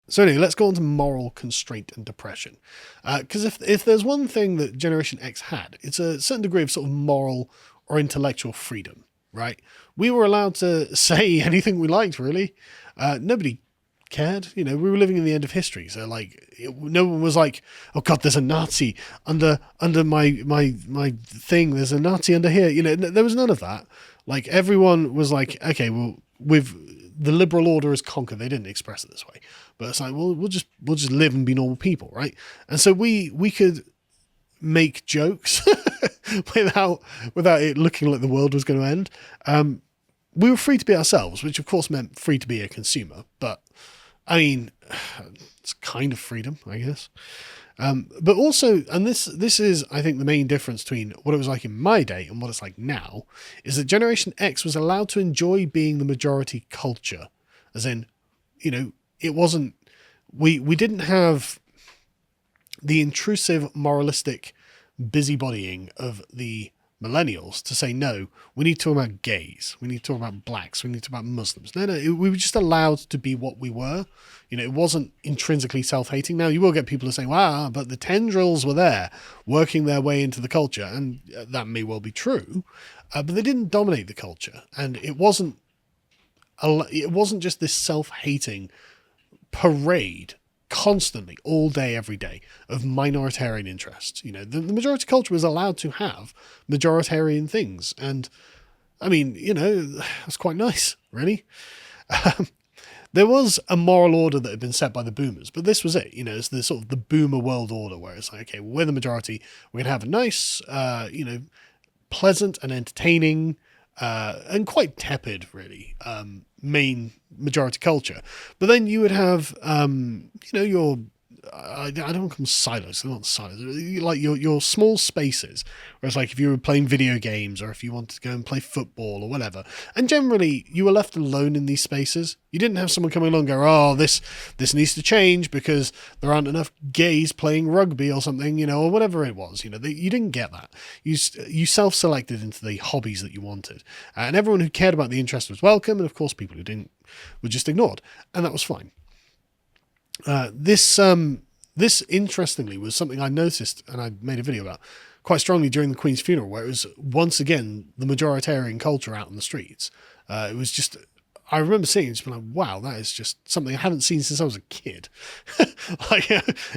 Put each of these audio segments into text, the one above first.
So anyway, let's go on to moral constraint and depression. Because if there's one thing that Generation X had, it's a certain degree of sort of moral or intellectual freedom, right? We were allowed to say anything we liked, really. Nobody cared. We were living in the end of history. So no one was like, oh God, there's a Nazi under my thing. There's a Nazi under here. There was none of that. Like everyone was like, okay, well, the liberal order is conquered. They didn't express it this way, but it's like, well, we'll just live and be normal people, right? And so we could make jokes without it looking like the world was going to end. We were free to be ourselves, which of course meant free to be a consumer. But I mean, it's kind of freedom, I guess. But also, and this is, I think, the main difference between what it was like in my day and what it's like now, is that Generation X was allowed to enjoy being the majority culture. As in, it wasn't, we didn't have the intrusive, moralistic busybodying of the millennials to say, no, we need to talk about gays, we need to talk about blacks, we need to talk about Muslims. No, we were just allowed to be what we were. It wasn't intrinsically self-hating. Now, you will get people who say, wow, but the tendrils were there working their way into the culture, and that may well be true, but they didn't dominate the culture, and it wasn't just this self-hating parade constantly, all day, every day, of minoritarian interests. The majority culture was allowed to have majoritarian things. And I mean, that's quite nice, really. There was a moral order that had been set by the boomers, but this was it. It's the sort of the boomer world order where it's like, okay, we're the majority. We're going to have a nice, pleasant and entertaining, and quite tepid, really, main majority culture. But then you would have, your, I don't want to call them silos. They're not silos. Like your small spaces, where it's like if you were playing video games or if you wanted to go and play football or whatever. And generally, you were left alone in these spaces. You didn't have someone coming along and go, oh, this needs to change because there aren't enough gays playing rugby or something, or whatever it was. You didn't get that. You self-selected into the hobbies that you wanted. And everyone who cared about the interest was welcome. And of course, people who didn't were just ignored. And that was fine. This interestingly was something I noticed and I made a video about quite strongly during the Queen's funeral, where it was once again the majoritarian culture out in the streets. It was just, I remember seeing it and just being like, wow, that is just something I haven't seen since I was a kid.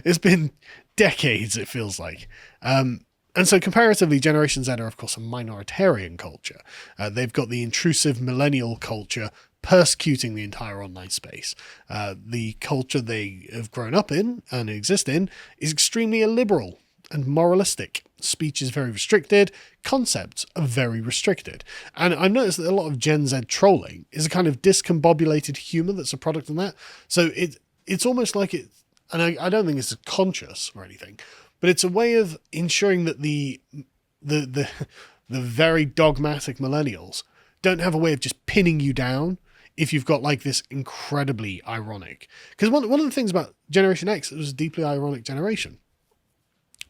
It's been decades, it feels like. And so comparatively, Generation Z are, of course, a minoritarian culture. They've got the intrusive millennial culture persecuting the entire online space. The culture they have grown up in and exist in is extremely illiberal and moralistic. Speech is very restricted. Concepts are very restricted. And I've noticed that a lot of Gen Z trolling is a kind of discombobulated humour that's a product of that. So it's almost like it, and I don't think it's conscious or anything, but it's a way of ensuring that the very dogmatic millennials don't have a way of just pinning you down if you've got like this incredibly ironic. Because one of the things about Generation X, it was a deeply ironic generation.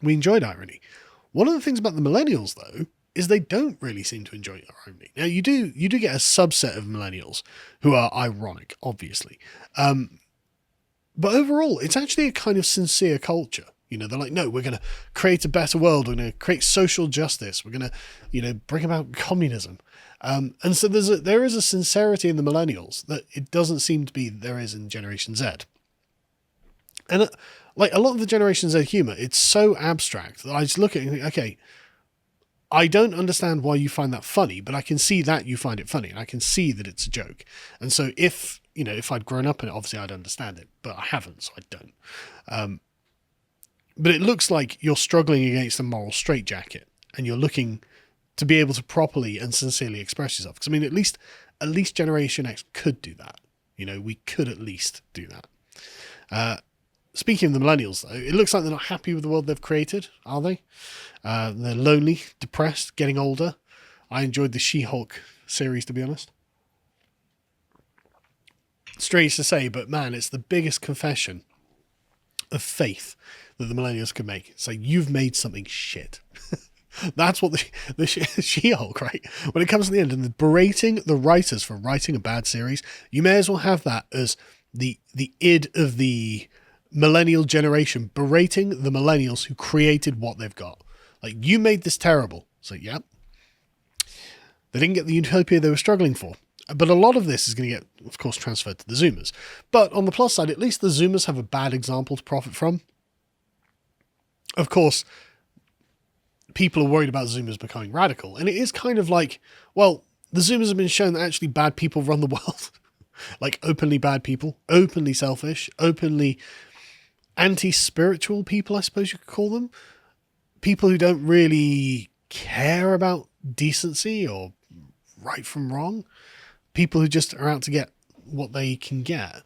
We enjoyed irony. One of the things about the millennials, though, is they don't really seem to enjoy irony. Now, you do get a subset of millennials who are ironic, obviously. But overall, it's actually a kind of sincere culture. They're like, no, we're going to create a better world. We're going to create social justice. We're going to, bring about communism. And so there is a sincerity in the millennials that it doesn't seem to be there is in Generation Z. And like a lot of the Generation Z humor, it's so abstract that I just look at it and think, okay, I don't understand why you find that funny, but I can see that you find it funny, and I can see that it's a joke. And so if I'd grown up in it, obviously I'd understand it, but I haven't, so I don't. But it looks like you're struggling against a moral straitjacket, and you're looking to be able to properly and sincerely express yourself. Because I mean, at least Generation X could do that. We could at least do that. Speaking of the millennials, though, it looks like they're not happy with the world they've created, are they? They're lonely, depressed, getting older. I enjoyed the She-Hulk series, to be honest. Strange to say, but man, it's the biggest confession of faith that the millennials could make. It's like, you've made something shit. That's what the She-Hulk, right? When it comes to the end and the berating the writers for writing a bad series, you may as well have that as the id of the millennial generation berating the millennials who created what they've got. Like, you made this terrible. So, yeah. They didn't get the utopia they were struggling for. But a lot of this is going to get, of course, transferred to the Zoomers. But on the plus side, at least the Zoomers have a bad example to profit from. Of course, people are worried about Zoomers becoming radical. And it is kind of like, well, the Zoomers have been shown that actually bad people run the world. Like, openly bad people, openly selfish, openly anti-spiritual people, I suppose you could call them. People who don't really care about decency or right from wrong. People who just are out to get what they can get.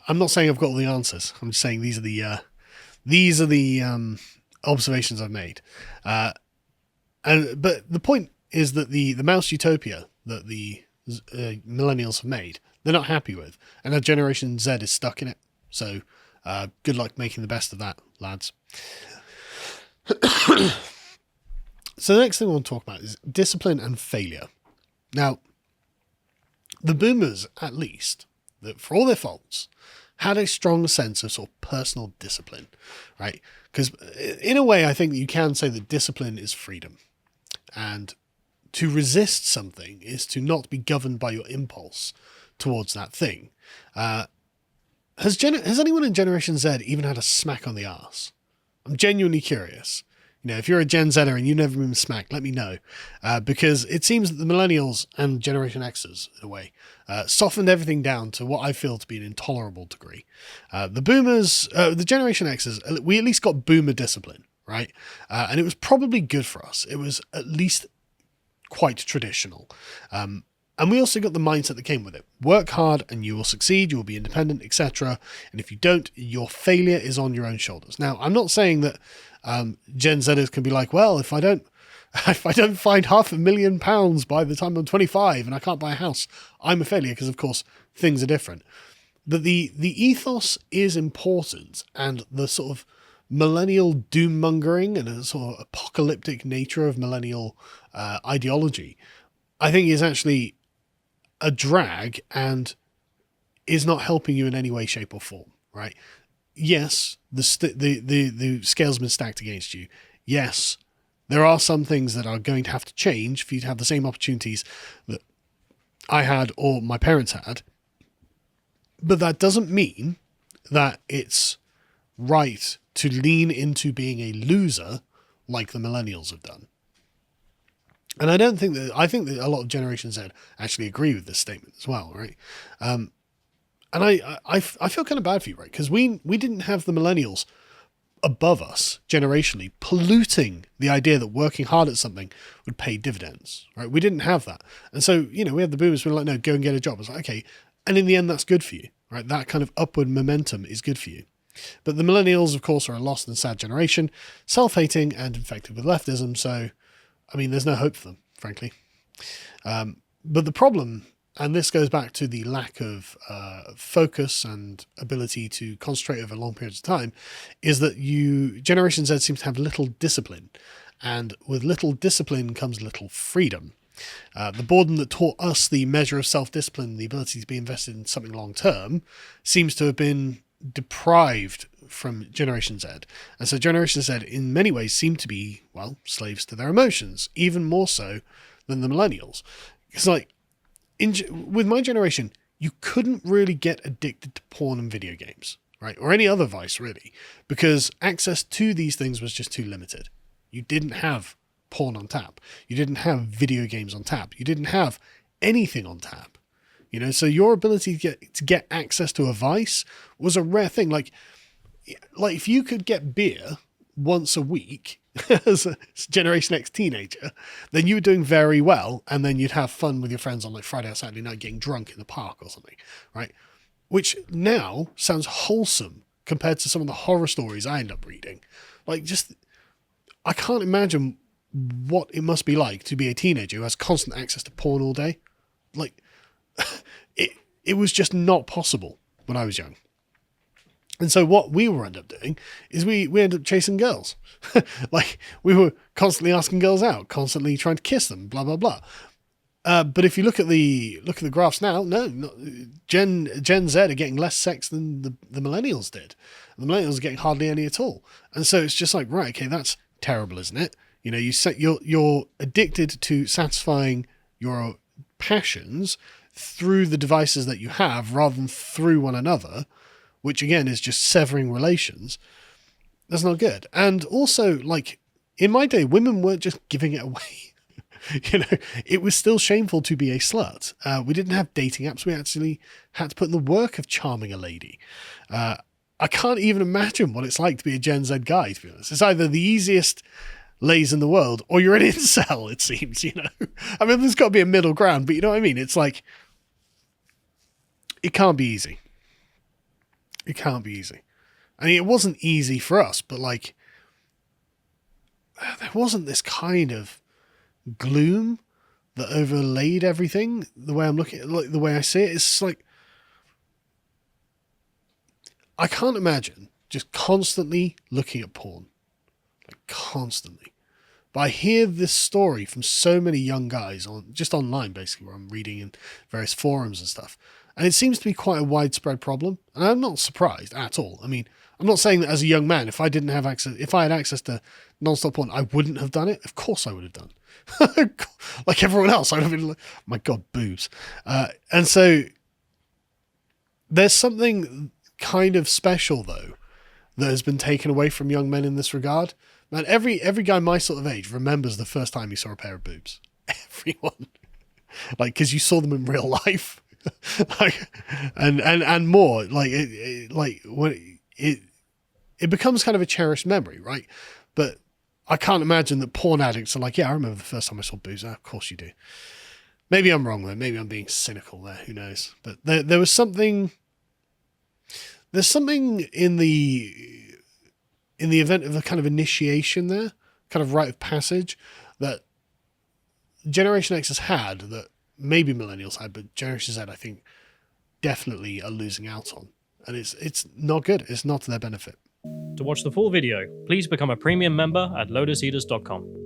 I'm not saying I've got all the answers. I'm just saying these are the observations I've made. But the point is that the mouse utopia that the millennials have made, they're not happy with, and our Generation Z is stuck in it. So good luck making the best of that, lads. So the next thing I want to talk about is discipline and failure. Now, the boomers, at least, that for all their faults, had a strong sense of sort of personal discipline, right? Because in a way, I think that you can say that discipline is freedom. And to resist something is to not be governed by your impulse towards that thing. Has anyone in Generation Z even had a smack on the arse? I'm genuinely curious. You know, if you're a Gen Zer and you've never been smacked, let me know. Because it seems that the millennials and Generation Xers, in a way, softened everything down to what I feel to be an intolerable degree. The boomers, the Generation Xers, we at least got boomer discipline, right? And it was probably good for us. It was at least quite traditional. And we also got the mindset that came with it. Work hard and you will succeed, you will be independent, etc. And if you don't, your failure is on your own shoulders. Now, I'm not saying that Gen Zers can be like, well, if I don't find £500,000 by the time I'm 25 and I can't buy a house, I'm a failure, because of course things are different. But the ethos is important, and the sort of millennial doom mongering and a sort of apocalyptic nature of millennial ideology, I think, is actually a drag and is not helping you in any way, shape or form, right? Yes, the scale's been stacked against you. Yes, there are some things that are going to have to change for you to have the same opportunities that I had or my parents had. But that doesn't mean that it's right to lean into being a loser like the millennials have done. And I think that a lot of Generation Z actually agree with this statement as well, right? And I feel kind of bad for you, right? Because we didn't have the millennials above us generationally polluting the idea that working hard at something would pay dividends, right? We didn't have that. And so, you know, we had the boomers who were like, no, go and get a job. I was like, okay. And in the end, that's good for you, right? That kind of upward momentum is good for you. But the millennials, of course, are a lost and sad generation, self-hating and infected with leftism. So, I mean, there's no hope for them, frankly. But the problem, and this goes back to the lack of focus and ability to concentrate over long periods of time, is that Generation Z seems to have little discipline. And with little discipline comes little freedom. The boredom that taught us the measure of self-discipline, the ability to be invested in something long-term, seems to have been deprived from Generation Z. And so Generation Z in many ways seem to be, well, slaves to their emotions, even more so than the millennials. It's like, with my generation, you couldn't really get addicted to porn and video games, right? Or any other vice, really, because access to these things was just too limited. You didn't have porn on tap. You didn't have video games on tap. You didn't have anything on tap. You know, so your ability to get access to a vice was a rare thing. Like if you could get beer once a week as a Generation X teenager, then you were doing very well, and then you'd have fun with your friends on like Friday or Saturday night getting drunk in the park or something, right? Which now sounds wholesome compared to some of the horror stories I end up reading. Like, I can't imagine what it must be like to be a teenager who has constant access to porn all day. Like, it was just not possible when I was young. And so what we will end up doing is we end up chasing girls. Like, we were constantly asking girls out, constantly trying to kiss them, blah, blah, blah. But if you look at the graphs now, Gen Z are getting less sex than the millennials did. The millennials are getting hardly any at all. And so it's just like, right, okay, that's terrible, isn't it? You know, you're addicted to satisfying your passions through the devices that you have rather than through one another, which again is just severing relations. That's not good. And also, like, in my day, women weren't just giving it away. You know, it was still shameful to be a slut. We didn't have dating apps. We actually had to put in the work of charming a lady. I can't even imagine what it's like to be a Gen Z guy, to be honest. It's either the easiest lays in the world or you're an incel, it seems, you know. I mean, there's got to be a middle ground, but you know what I mean? It's like, it can't be easy. It can't be easy. I mean, it wasn't easy for us, but like, there wasn't this kind of gloom that overlaid everything. The way I'm looking at, like, the way I see it, it's like, I can't imagine just constantly looking at porn, like constantly. But I hear this story from so many young guys just online, basically, where I'm reading in various forums and stuff. And it seems to be quite a widespread problem. And I'm not surprised at all. I mean, I'm not saying that as a young man, if I had access to non-stop porn, I wouldn't have done it. Of course I would have done. Like everyone else, I would have been like, my God, boobs. And so there's something kind of special, though, that has been taken away from young men in this regard. Man, every guy my sort of age remembers the first time he saw a pair of boobs. Everyone. Like, because you saw them in real life. Like, and more. Like, it becomes kind of a cherished memory, right? But I can't imagine that porn addicts are like, yeah, I remember the first time I saw boobs. Of course you do. Maybe I'm wrong there. Maybe I'm being cynical there. Who knows? But there was something. There's something in the event of a kind of initiation there, kind of rite of passage, that Generation X has had that maybe millennials had, but Generation Z, I think, definitely are losing out on. And it's not good. It's not to their benefit. To watch the full video, please become a premium member at lotuseaters.com.